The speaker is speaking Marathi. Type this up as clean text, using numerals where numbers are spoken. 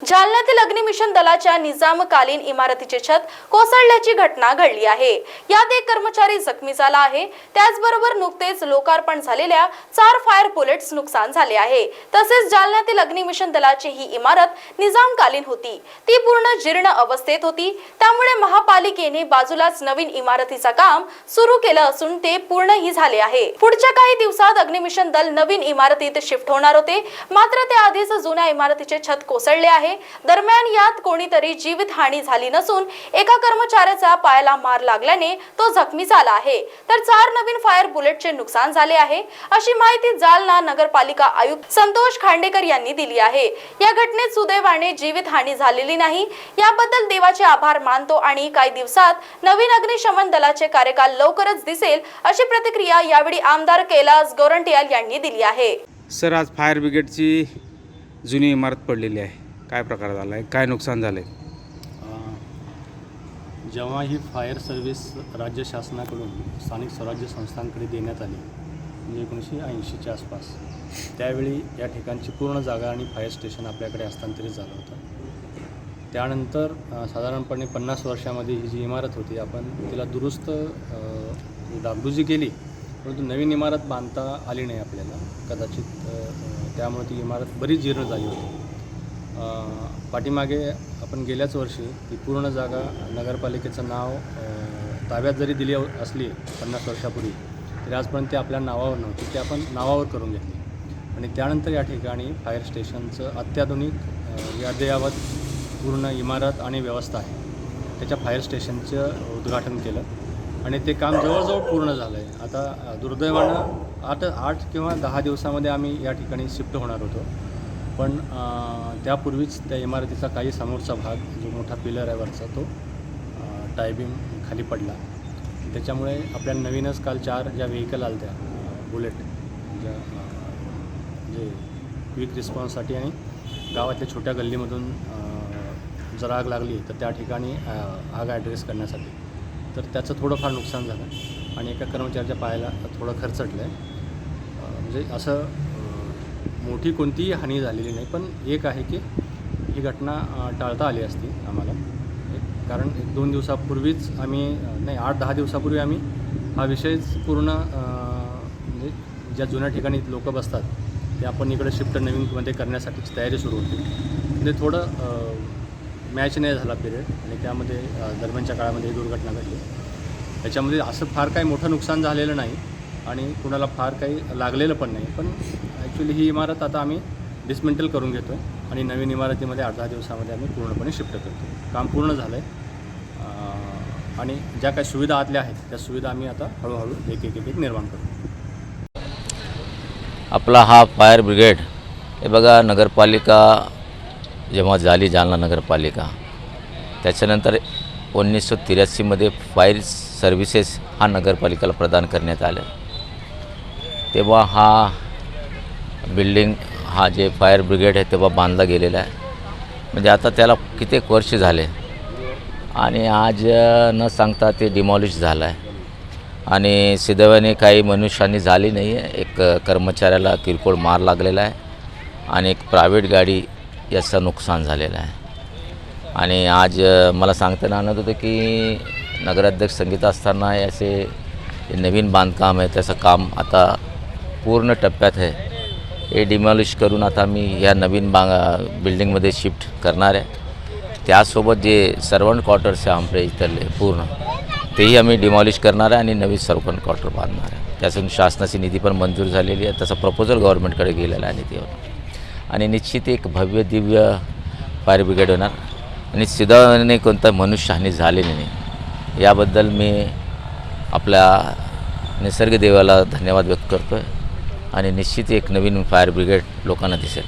जालन्यातील अग्निमिशन दलाच्या निजामकालीन इमारतीचे छत कोसळल्याची घटना घडली आहे। यात एक कर्मचारी जखमी झाला आहे। त्याचबरोबर नुकतेच लोकार्पण झालेल्या 4 फायर बुलेट्स नुकसान झाले आहे। तसेच जालन्यातील अग्निमिशन दलाची ही इमारत निजामकालीन होती, ती पूर्ण जीर्ण अवस्थेत होती। त्यामुळे महापालिकेने बाजूलाच नवीन इमारतीचा काम सुरू केलं असून ते पूर्णही झाले आहे। पुढच्या काही दिवसात अग्निमिशन दल नवीन इमारतीत शिफ्ट होणार होते, मात्र त्याआधीच जुन्या इमारतीचे छत कोसळले आहे। दरम्यान यात कोणीतरी जीवितहानी झाली नसून एका कर्मचाऱ्याचा पायाला मार लागल्याने तो जखमी झाला आहे, तर 4 नवीन फायर बुलेटचे नुकसान झाले आहे, अशी माहिती जालना नगरपालिका आयुक्त संतोष खांडेकर यांनी दिली आहे। या घटनेत सुदैवाने जीवितहानी झालेली नाही, याबद्दल देवाचे आभार मानतो आणि काही दिवसात नवीन अग्निशमन दलाचे कार्यकाल लवकरच दिसेल, अशी प्रतिक्रिया यावेळी आमदार कैलास गोरंट्याल यांनी दिली आहे। सर, आज फायर ब्रिगेडची जुनी इमारत पडलेली आहे, काय प्रकार झाला आहे, काय नुकसान झालं आहे? जेव्हा ही फायर सर्व्हिस राज्य शासनाकडून स्थानिक स्वराज्य संस्थांकडे देण्यात आली, म्हणजे 1980च्या आसपास, त्यावेळी या ठिकाणची पूर्ण जागा आणि फायर स्टेशन आपल्याकडे हस्तांतरित झालं होतं। त्यानंतर साधारणपणे 50 वर्षामध्ये ही जी इमारत होती, आपण तिला दुरुस्त डागडुजी केली, परंतु नवीन इमारत बांधता आली नाही आपल्याला कदाचित, त्यामुळे ती इमारत बरीच जीर्ण झाली होती। पाठीमागे आपण गेल्याच वर्षी ही पूर्ण जागा नगरपालिकेचं नाव ताब्यात जरी दिली असली 50 वर्षापूर्वी, तरी आजपर्यंत ते आपल्या नावावर नव्हती, ते आपण नावावर करून घेतली आणि त्यानंतर या ठिकाणी फायर स्टेशनचं अत्याधुनिक अद्ययावत पूर्ण इमारत आणि व्यवस्था आहे, त्याच्या फायर स्टेशनचं उद्घाटन केलं आणि ते काम जवळजवळ पूर्ण झालं आहे। आता दुर्दैवानं 8 किंवा 10 दिवसामध्ये आम्ही या ठिकाणी शिफ्ट होणार होतो, पण त्यापूर्वीच त्या इमारतीचा काही समोरचा भाग, जो मोठा पिलर आहे वरचा, तो टायबिंग खाली पडला। त्याच्यामुळे आपल्याला नवीनच काल 4 ज्या व्हेकल आल्या त्या बुलेट, ज्या जे क्विक रिस्पॉन्ससाठी आणि गावातल्या छोट्या गल्लीमधून जर आग लागली तर त्या ठिकाणी आग ॲड्रेस करण्यासाठी, तर त्याचं थोडंफार नुकसान झालं आणि एका कर्मचाऱ्याच्या पायाला थोडं खरचटलं आहे। म्हणजे असं मोठी कोणतीही हानी झालेली नाही, पण एक आहे की ही घटना टाळता आली असती आम्हाला, कारण 1-2 दिवसापूर्वीच आम्ही, नाही 8-10 दिवसापूर्वी आम्ही हा विषयच पूर्ण, म्हणजे ज्या जुन्या ठिकाणी लोक बसतात ते आपण इकडे शिफ्ट नवीनमध्ये करण्यासाठीची तयारी सुरू होती, म्हणजे थोडं मॅच नाही झाला पिरियड आणि त्यामध्ये दरम्यानच्या काळामध्ये ही दुर्घटना घडली। त्याच्यामध्ये असं फार काही मोठं नुकसान झालेलं नाही आणि कुणाला फार काही लागलेलं पण नाही, पण ॲक्च्युली ही इमारत आता आम्ही डिसमेंटल करून घेतो आणि नवीन इमारतीमध्ये 8-10 दिवसामध्ये आम्ही पूर्णपणे शिफ्ट करतो। काम पूर्ण झालं आहे आणि ज्या काही सुविधा आतल्या आहेत त्या सुविधा आम्ही आता हळूहळू एक निर्माण करतो। आपला हा फायर ब्रिगेड, हे बघा, नगरपालिका जेव्हा झाली, जालना नगरपालिका, त्याच्यानंतर 1983मध्ये फायर सर्व्हिसेस हा नगरपालिकेला प्रदान करण्यात आलं। तेव्हा हा बिल्डिंग, हा जे फायर ब्रिगेड आहे तेव्हा बांधला गेलेला आहे, म्हणजे आता त्याला कित्येक वर्ष झाले आणि आज न सांगता ते डिमॉलिश झालं आहे आणि सुदैवाने काही मनुष्यानी झाली नाही आहे। एक कर्मचाऱ्याला किरकोळ मार लागलेला आहे आणि एक प्रायव्हेट गाडी याचं नुकसान झालेलं आहे। आणि आज मला सांगताना आनंद होतं की नगराध्यक्ष संगीता असताना याचे नवीन बांधकाम आहे, त्याचं काम आता पूर्ण टप्प्यात आहे। हे डिमॉलिश करून आता मी या नवीन बिल्डिंगमध्ये शिफ्ट करणार आहे। त्यासोबत जे सर्वंट क्वार्टर्स आहे आपले इथले पूर्ण, तेही आम्ही डिमॉलिश करणार आहे आणि नवीन सर्वंट क्वार्टर बांधणार आहे। त्यातून शासनाची निधी पण मंजूर झालेली आहे, त्याचा प्रपोजल गव्हर्नमेंटकडे गेलेला आहे निधीवर आणि निश्चित एक भव्य दिव्य फायर ब्रिगेड होणार आणि सुदैवाने कोणता मनुष्यहानी झालेली नाही। याबद्दल मी आपल्या निसर्ग देवाला धन्यवाद व्यक्त करतो आहे आणि निश्चित एक नवीन फायर ब्रिगेड लोकांना दिसेल।